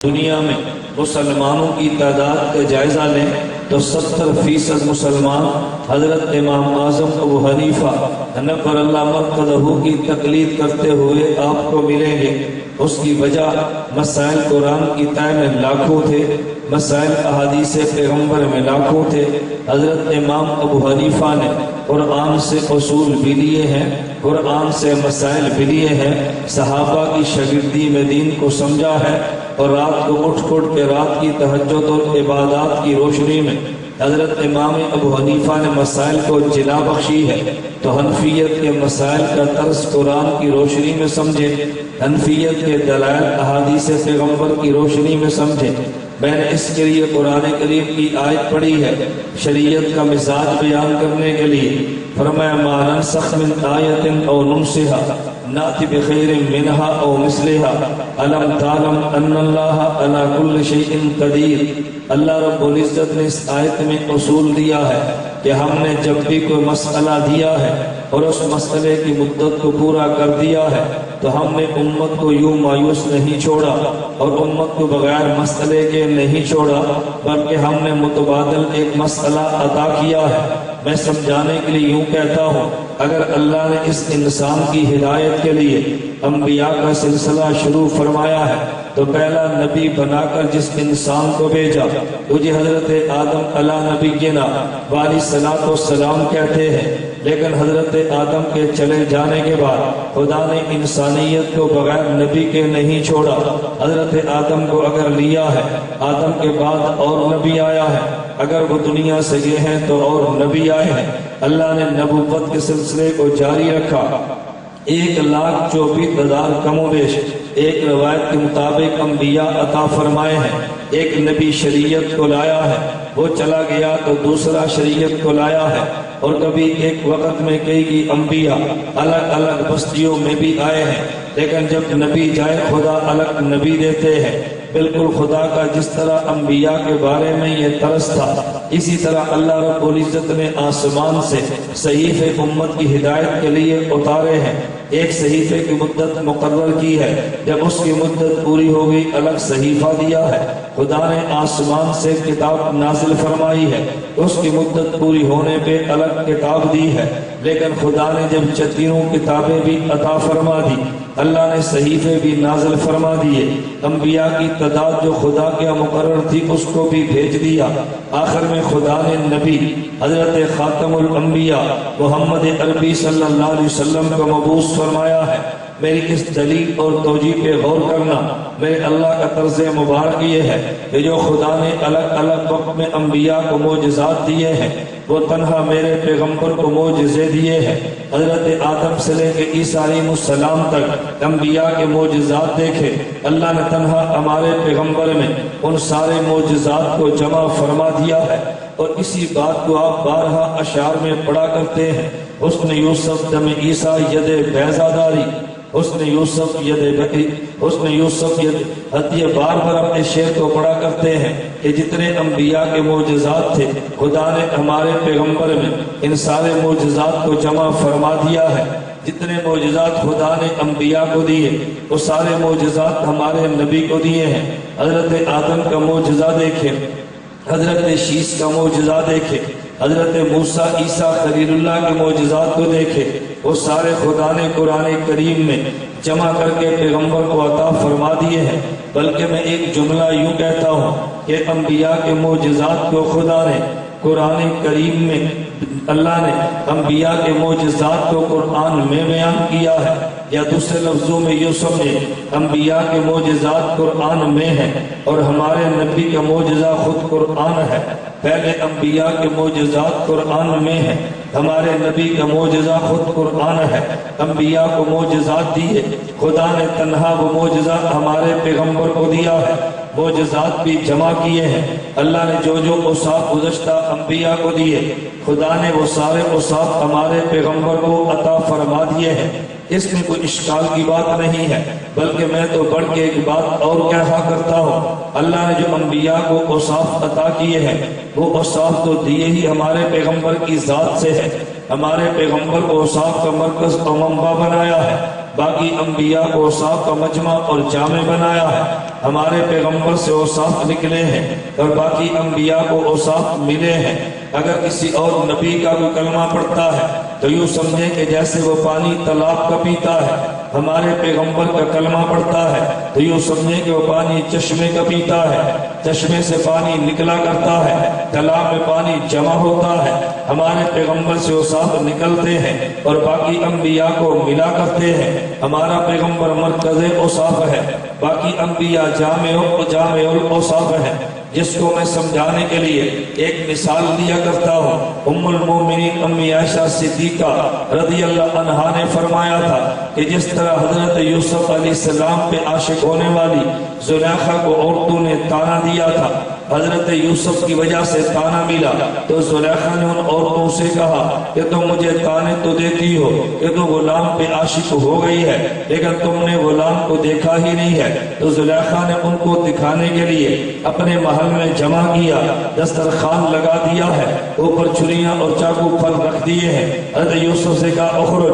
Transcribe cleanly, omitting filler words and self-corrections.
دنیا میں مسلمانوں کی تعداد کا جائزہ لیں تو 70% مسلمان حضرت امام اعظم ابو حنیفہ نقر اللہ مرقدہ کی تقلید کرتے ہوئے آپ کو ملیں گے۔ اس کی وجہ مسائل قرآن کی طے میں لاکھوں تھے، مسائل احادیث پیغمبر میں لاکھوں تھے۔ حضرت امام ابو حنیفہ نے قرآن سے اصول بھی لیے ہیں، قرآن سے مسائل بھی لیے ہیں، صحابہ کی شاگردی میں دین کو سمجھا ہے، اور رات کو اٹھ کے رات کی تہجد اور عبادات کی روشنی میں حضرت امام ابو حنیفہ نے مسائل کو جلا بخشی ہے۔ تو حنفیت کے مسائل کا طرز قرآن کی روشنی میں سمجھے، حنفیت کے دلائل احادیث پیغمبر کی روشنی میں سمجھے۔ میں نے اس کے لیے قرآن کریم کی آیت پڑھی ہے شریعت کا مزاج بیان کرنے کے لیے۔ فرمایا ما ننسخ من آیت او ننسها نأتی بخیر منہا او مثلہا علم تعلم ان اللہ علی کل شیء قدیر۔ اللہ رب العزت نے اس آیت میں اصول دیا ہے کہ ہم نے جب بھی کوئی مسئلہ دیا ہے اور اس مسئلے کی مدت کو پورا کر دیا ہے تو ہم نے امت کو یوں مایوس نہیں چھوڑا اور امت کو بغیر مسئلے کے نہیں چھوڑا، بلکہ ہم نے متبادل ایک مسئلہ عطا کیا ہے۔ میں سمجھانے کے لیے یوں کہتا ہوں، اگر اللہ نے اس انسان کی ہدایت کے لیے انبیاء کا سلسلہ شروع فرمایا ہے تو پہلا نبی بنا کر جس انسان کو بھیجا مجھے حضرت آدم علیہ نبینا والی صلاۃ والسلام کہتے ہیں، لیکن حضرت آدم کے چلے جانے کے بعد خدا نے انسانیت کو بغیر نبی کے نہیں چھوڑا۔ حضرت آدم کو اگر لیا ہے، آدم کے بعد اور نبی آیا ہے، اگر وہ دنیا سے گئے ہیں تو اور نبی آئے ہیں۔ اللہ نے نبوت کے سلسلے کو جاری رکھا۔ 1,24,000 کم و بیش ایک روایت کے مطابق انبیاء عطا فرمائے ہیں۔ ایک نبی شریعت کو لایا ہے، وہ چلا گیا تو دوسرا شریعت کو لایا ہے، اور کبھی ایک وقت میں کئی انبیاء الگ الگ بستیوں میں بھی آئے ہیں، لیکن جب نبی جائے خدا الگ نبی دیتے ہیں۔ بالکل خدا کا جس طرح انبیاء کے بارے میں یہ طرز تھا، اسی طرح اللہ رب العزت نے آسمان سے صحیفے امت کی ہدایت کے لیے اتارے ہیں۔ ایک صحیفے کی مدت مقرر کی ہے، جب اس کی مدت پوری ہو گئی الگ صحیفہ دیا ہے۔ خدا نے آسمان سے کتاب نازل فرمائی ہے، اس کی مدت پوری ہونے پہ الگ کتاب دی ہے، لیکن خدا نے جب تینوں کتابیں بھی عطا فرما دی، اللہ نے صحیفے بھی نازل فرما دیے۔ انبیاء کی تعداد جو خدا کے مقرر تھی اس کو بھی بھیج دیا۔ آخر میں خدا نے نبی حضرت خاتم الانبیاء محمد عربی صلی اللہ علیہ وسلم کو مبعوث فرمایا ہے۔ میری اس دلیل اور توجیہ پہ غور کرنا۔ میرے اللہ کا طرز مبارک یہ ہے کہ جو خدا نے الگ الگ وقت میں انبیاء کو معجزات دیے ہیں، وہ تنہا میرے پیغمبر کو معجزے دیے ہیں۔ حضرت آدم سے لے کے عیسیٰ علیہ السلام تک انبیاء کے معجزات دیکھے، اللہ نے تنہا ہمارے پیغمبر میں ان سارے معجزات کو جمع فرما دیا ہے۔ اور اسی بات کو آپ بارہا اشعار میں پڑھا کرتے ہیں، حسن یوسف دم عیسیٰ ید بیضہ داری، حسن یوسف یہ بار بار اپنے شعر کو پڑھا کرتے ہیں کہ جتنے انبیاء کے معجزات تھے خدا نے ہمارے پیغمبر میں ان سارے معجزات کو جمع فرما دیا ہے۔ جتنے معجزات خدا نے انبیاء کو دیے وہ سارے معجزات ہمارے نبی کو دیے ہیں۔ حضرت آدم کا معجزہ دیکھیں، حضرت شیس کا معجزہ دیکھے، حضرت موسیٰ عیسیٰ خلیل اللہ کے معجزات کو دیکھے، وہ سارے خدا نے قرآن کریم میں جمع کر کے پیغمبر کو عطا فرما دیے ہیں۔ بلکہ میں ایک جملہ یوں کہتا ہوں کہ انبیاء کے معجزات کو خدا نے قرآن کریم میں، اللہ نے انبیاء کے معجزات کو قرآن میں بیان کیا ہے، یا دوسرے لفظوں میں یوں سمجھے انبیاء کے معجزات قرآن میں ہیں اور ہمارے نبی کا معجزہ خود قرآن ہے۔ پہلے انبیاء کے معجزات قرآن میں ہیں، ہمارے نبی کا معجزہ خود قرآن ہے۔ انبیاء کو معجزات دیے، خدا نے تنہا وہ معجزہ ہمارے پیغمبر کو دیا ہے۔ معجزات بھی جمع کیے ہیں، اللہ نے جو جو اوصاف گزشتہ انبیاء کو دیے خدا نے وہ سارے اوصاف ہمارے پیغمبر کو عطا فرما دیے ہیں۔ اس میں کوئی اشکال کی بات نہیں ہے، بلکہ میں تو بڑھ کے ایک بات اور کہا کرتا ہوں، اللہ نے جو انبیاء کو اوصاف عطا کیے ہیں وہ اوصاف تو دیے ہی ہمارے پیغمبر کی ذات سے ہے۔ ہمارے پیغمبر کو اوصاف کا مرکز اور منبع بنایا ہے، باقی انبیاء کو اوصاف کا مجمع اور جامع بنایا ہے۔ ہمارے پیغمبر سے اوصاف نکلے ہیں اور باقی انبیاء کو اوصاف ملے ہیں۔ اگر کسی اور نبی کا کوئی کلمہ پڑھتا ہے تو یوں سمجھے کہ جیسے وہ پانی تالاب کا پیتا ہے، ہمارے پیغمبر کا کلمہ پڑھتا ہے تو یوں سمجھے کہ وہ پانی چشمے کا پیتا ہے، چشمے سے پانی نکلا کرتا ہے، تالاب میں پانی جمع ہوتا ہے۔ ہمارے پیغمبر سے اوصاف نکلتے ہیں اور باقی انبیاء کو ملا کرتے ہیں۔ ہمارا پیغمبر مرکز اوصاف ہے، باقی انبیاء جامع الاوصاف ہیں۔ جس کو میں سمجھانے کے لیے ایک مثال دیا کرتا ہوں، ام المومنین امی عائشہ صدیقہ رضی اللہ عنہا نے فرمایا تھا کہ جس طرح حضرت یوسف علیہ السلام پہ عاشق ہونے والی زلیخا کو عورتوں نے تانا دیا تھا، حضرت یوسف کی وجہ سے تانا ملا، تو زلیخا نے ان عورتوں سے کہا کہ تم مجھے تانے تو دیتی ہو کہ تو غلام پہ عاشق ہو گئی ہے، لیکن تم نے غلام کو دیکھا ہی نہیں ہے۔ تو زلیخا نے ان کو دکھانے کے لیے اپنے محل میں جمع کیا، دسترخوان لگا دیا ہے، اوپر چھریاں اور چاقو پھل رکھ دیے ہیں۔ حضرت یوسف سے کہا اخرج